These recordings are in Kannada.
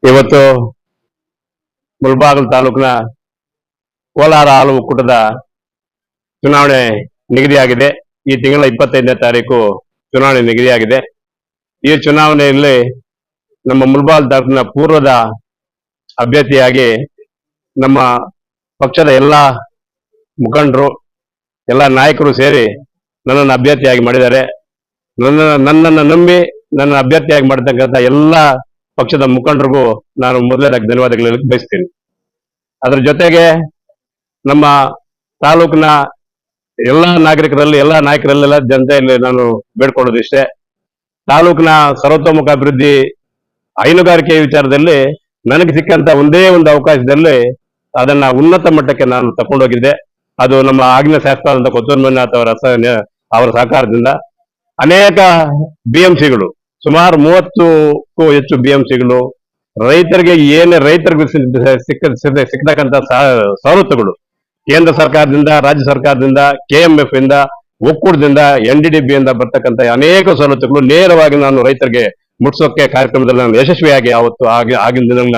ಇವತ್ತು ಮುಳಬಾಗಿಲು ತಾಲೂಕಿನ ಕೋಲಾರ ಹಾಲು ಒಕ್ಕೂಟದ ಚುನಾವಣೆ ನಿಗದಿಯಾಗಿದೆ. ಈ ತಿಂಗಳ 25ನೇ ತಾರೀಕು ಚುನಾವಣೆ ನಿಗದಿಯಾಗಿದೆ. ಈ ಚುನಾವಣೆಯಲ್ಲಿ ನಮ್ಮ ಮುಳಬಾಗಿಲು ತಾಲೂಕಿನ ಪೂರ್ವದ ಅಭ್ಯರ್ಥಿಯಾಗಿ ನಮ್ಮ ಪಕ್ಷದ ಎಲ್ಲ ಮುಖಂಡರು, ಎಲ್ಲ ನಾಯಕರು ಸೇರಿ ನನ್ನನ್ನು ಅಭ್ಯರ್ಥಿಯಾಗಿ ಮಾಡಿದ್ದಾರೆ. ನನ್ನನ್ನು ನಂಬಿ ನನ್ನ ಅಭ್ಯರ್ಥಿಯಾಗಿ ಮಾಡತಕ್ಕಂಥ ಎಲ್ಲ ಪಕ್ಷದ ಮುಖಂಡರಿಗೂ ನಾನು ಮೊದಲನೇದಾಗಿ ಧನ್ಯವಾದಗಳು ಬಯಸ್ತೀನಿ. ಅದರ ಜೊತೆಗೆ ನಮ್ಮ ತಾಲೂಕಿನ ಎಲ್ಲ ನಾಗರಿಕರಲ್ಲಿ, ಎಲ್ಲ ನಾಯಕರಲ್ಲೆಲ್ಲ ಜನತೆಯಲ್ಲಿ ನಾನು ಬೇಡ್ಕೊಳ್ಳೋದು ಇಷ್ಟೇ, ತಾಲೂಕಿನ ಸರ್ವತೋಮುಖ ಅಭಿವೃದ್ಧಿ ಹೈನುಗಾರಿಕೆ ವಿಚಾರದಲ್ಲಿ ನನಗೆ ಸಿಕ್ಕಂತ ಒಂದೇ ಒಂದು ಅವಕಾಶದಲ್ಲಿ ಅದನ್ನ ಉನ್ನತ ಮಟ್ಟಕ್ಕೆ ನಾನು ತಗೊಂಡೋಗಿದ್ದೆ. ಅದು ನಮ್ಮ ಆಗಿನ ಶಾಸಕರಾದಂಥ ಕೊತ್ತೂರು ಮಂಜುನಾಥ್ ಅವರ ಸಹಕಾರದಿಂದ ಅನೇಕ BMCಗಳು, ಸುಮಾರು 30ಕ್ಕೂ ಹೆಚ್ಚು BMCಗಳು, ರೈತರಿಗೆ ರೈತರಿಗೆ ಸಿಕ್ಕತಕ್ಕಂಥ ಸವಲತ್ತುಗಳು ಕೇಂದ್ರ ಸರ್ಕಾರದಿಂದ, ರಾಜ್ಯ ಸರ್ಕಾರದಿಂದ, KMF ಇಂದ, ಒಕ್ಕೂಟದಿಂದ, NDDB ಇಂದ ಬರ್ತಕ್ಕಂಥ ಅನೇಕ ಸವಲತ್ತುಗಳು ನೇರವಾಗಿ ನಾನು ರೈತರಿಗೆ ಮುಟ್ಸೋಕೆ ಕಾರ್ಯಕ್ರಮದಲ್ಲಿ ನಾನು ಯಶಸ್ವಿಯಾಗಿ ಅವತ್ತು ಆಗಿನ ದಿನದಲ್ಲಿ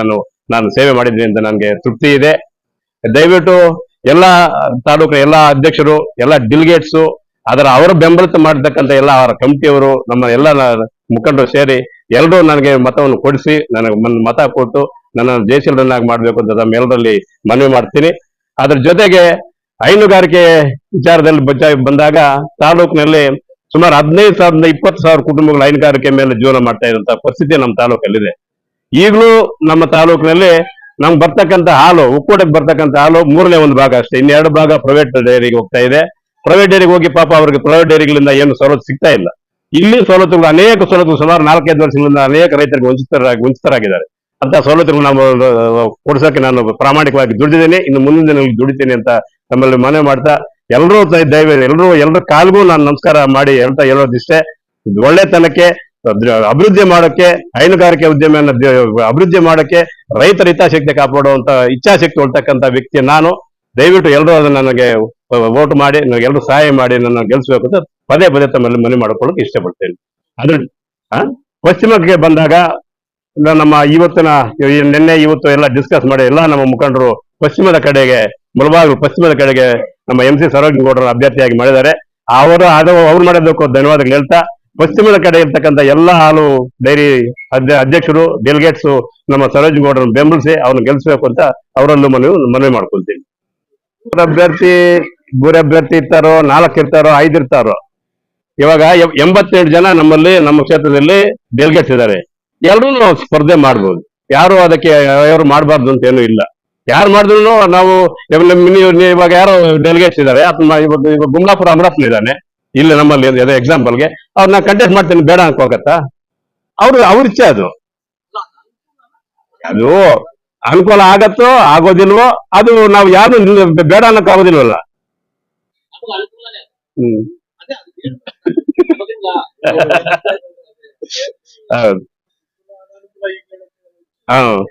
ನಾನು ಸೇವೆ ಮಾಡಿದ್ದೀನಿ ಅಂತ ನನಗೆ ತೃಪ್ತಿ ಇದೆ. ದಯವಿಟ್ಟು ಎಲ್ಲ ತಾಲೂಕಿನ ಎಲ್ಲ ಅಧ್ಯಕ್ಷರು, ಎಲ್ಲ ಡೆಲಿಗೇಟ್ಸು, ಅವರ ಬೆಂಬಲಿತ ಮಾಡತಕ್ಕಂಥ ಎಲ್ಲ ಅವರ ಕಮಿಟಿಯವರು, ನಮ್ಮ ಎಲ್ಲ ಮುಖಂಡರು ಸೇರಿ ಎಲ್ಲರೂ ನನಗೆ ಮತವನ್ನು ಕೊಡಿಸಿ, ನನಗೆ ಮತ ಕೊಟ್ಟು ನನ್ನ ಜಯಶೀಲರನ್ನಾಗಿ ಮಾಡಬೇಕು ಅಂತ ನಮ್ಮೆಲ್ಲರಲ್ಲಿ ಮನವಿ ಮಾಡ್ತೀನಿ. ಅದ್ರ ಜೊತೆಗೆ ಹೈನುಗಾರಿಕೆ ವಿಚಾರದಲ್ಲಿ ಬಂದಾಗ ತಾಲೂಕಿನಲ್ಲಿ ಸುಮಾರು 15,000 20,000 ಕುಟುಂಬಗಳು ಹೈನುಗಾರಿಕೆ ಮೇಲೆ ಜೀವನ ಮಾಡ್ತಾ ಇರುವಂತಹ ಪರಿಸ್ಥಿತಿ ನಮ್ಮ ತಾಲೂಕಲ್ಲಿದೆ. ಈಗಲೂ ನಮ್ಮ ತಾಲೂಕಿನಲ್ಲಿ ನಮ್ಗೆ ಬರ್ತಕ್ಕಂಥ ಹಾಲು, ಒಕ್ಕೂಟಕ್ಕೆ ಬರ್ತಕ್ಕಂಥ ಹಾಲು 1/3 ಭಾಗ ಅಷ್ಟೇ, ಇನ್ನೆರಡು ಭಾಗ ಪ್ರೈವೇಟ್ ಡೈರಿಗೆ ಹೋಗ್ತಾ ಇದೆ. ಪ್ರೈವೇಟ್ ಡೈರಿಗೆ ಹೋಗಿ ಪಾಪ ಅವರಿಗೆ ಪ್ರೈವೇಟ್ ಡೈರಿಗಳಿಂದ ಏನು ಸವಲತ್ತು ಸಿಗ್ತಾ ಇಲ್ಲ. ಇಲ್ಲಿ ಸವಲತ್ತುಗಳು, ಅನೇಕ ಸವಲತ್ತುಗಳು ಸುಮಾರು 4-5 ವರ್ಷಗಳಿಂದ ಅನೇಕ ರೈತರಿಗೆ ವಂಚಿತರಾಗಿದ್ದಾರೆ. ಅಂತ ಸವಲತ್ತುಗಳು ನಾವು ಕೊಡಿಸೋಕೆ ನಾನು ಪ್ರಾಮಾಣಿಕವಾಗಿ ದುಡಿದಿದ್ದೇನೆ, ಇನ್ನು ಮುಂದಿನ ದಿನಗಳಲ್ಲಿ ದುಡಿತೀನಿ ಅಂತ ನಮ್ಮಲ್ಲಿ ಮನವಿ ಮಾಡ್ತಾ, ಎಲ್ಲರೂ ಎಲ್ಲರ ಕಾಲ್ಗೂ ನಾನು ನಮಸ್ಕಾರ ಮಾಡಿ ಹೇಳ್ತಾ ಹೇಳೋದಿಷ್ಟೇ, ಒಳ್ಳೆತನಕ್ಕೆ ಅಭಿವೃದ್ಧಿ ಮಾಡೋಕೆ, ಹೈನುಗಾರಿಕೆ ಉದ್ಯಮವನ್ನು ಅಭಿವೃದ್ಧಿ ಮಾಡೋಕೆ, ರೈತರ ಹಿತಾಸಕ್ತಿ ಕಾಪಾಡುವಂತ ಇಚ್ಛಾಶಕ್ತಿ ಹೊಳ್ತಕ್ಕಂಥ ವ್ಯಕ್ತಿ ನಾನು. ದಯವಿಟ್ಟು ಎಲ್ಲರೂ ಅದನ್ನ ನನಗೆ ವೋಟ್ ಮಾಡಿ, ನನಗೆ ಎಲ್ಲರೂ ಸಹಾಯ ಮಾಡಿ ನನ್ನ ಗೆಲ್ಲಿಸಬೇಕು ಅಂತ ಪದೇ ಪದೇ ತಮ್ಮಲ್ಲಿ ಮನವಿ ಮಾಡಿಕೊಳ್ಳೋಕೆ ಇಷ್ಟಪಡ್ತೇನೆ. ಅದ್ರ ಪಶ್ಚಿಮಕ್ಕೆ ಬಂದಾಗ ನಮ್ಮ ನಿನ್ನೆ ಇವತ್ತು ಎಲ್ಲ ಡಿಸ್ಕಸ್ ಮಾಡಿ ಎಲ್ಲ ನಮ್ಮ ಮುಖಂಡರು ಪಶ್ಚಿಮದ ಕಡೆಗೆ, ಮುಳಬಾಗಿಲು ಪಶ್ಚಿಮದ ಕಡೆಗೆ ನಮ್ಮ MC ಸರೋಜಗೌಡರ ಅಭ್ಯರ್ಥಿಯಾಗಿ ಮಾಡಿದ್ದಾರೆ. ಅವ್ರು ಮಾಡೋದಕ್ಕೂ ಧನ್ಯವಾದಗಳು ಹೇಳ್ತಾ, ಪಶ್ಚಿಮದ ಕಡೆ ಇರ್ತಕ್ಕಂಥ ಎಲ್ಲ ಹಾಲು ಡೈರಿ ಅಧ್ಯಕ್ಷರು, ಡೆಲಿಗೇಟ್ಸು ನಮ್ಮ ಸರೋಜಗೌಡರನ್ನು ಬೆಂಬಲಿಸಿ ಅವ್ರನ್ನ ಗೆಲ್ಲಿಸಬೇಕು ಅಂತ ಅವರಲ್ಲೂ ಮನವಿ ಮಾಡ್ಕೊಳ್ತೀನಿ. ಅಭ್ಯರ್ಥಿ ಗುರಿ ಅಭ್ಯರ್ಥಿ ಇರ್ತಾರೋ, 4 ಇರ್ತಾರೋ, 5 ಇರ್ತಾರೋ, ಇವಾಗ 87 ಜನ ನಮ್ಮಲ್ಲಿ ನಮ್ಮ ಕ್ಷೇತ್ರದಲ್ಲಿ ಡೆಲಿಗೇಟ್ಸ್ ಇದ್ದಾರೆ. ಎಲ್ಲರೂ ನಾವು ಸ್ಪರ್ಧೆ ಮಾಡ್ಬೋದು, ಯಾರು ಅದಕ್ಕೆ ಯಾರು ಮಾಡಬಾರ್ದು ಅಂತ ಏನೂ ಇಲ್ಲ. ಯಾರು ಮಾಡಿದ್ರು ನಾವು ಇವಾಗ ಯಾರೋ ಡೆಲಿಗೇಟ್ಸ್ ಇದ್ದಾರೆ, ಗುಮ್ಲಾಪುರ ಅಮರಪ್ಪನ ಇದ್ದಾನೆ ಇಲ್ಲಿ ನಮ್ಮಲ್ಲಿ ಎಕ್ಸಾಂಪಲ್ಗೆ, ಅವ್ರನ್ನ ಕಂಟೆಸ್ಟ್ ಮಾಡ್ತೀನಿ ಬೇಡ ಅನ್ಕೋಕತ್ತಾ? ಅವ್ರ ಇಚ್ಛೆ ಅದು ಅನುಕೂಲ ಆಗತ್ತೋ ಆಗೋದಿಲ್ವೋ ಅದು ನಾವು ಯಾರು ಬೇಡ ಅನ್ನಕ್ ಆಗೋದಿಲ್ವಲ್ಲ. ಹೌದು.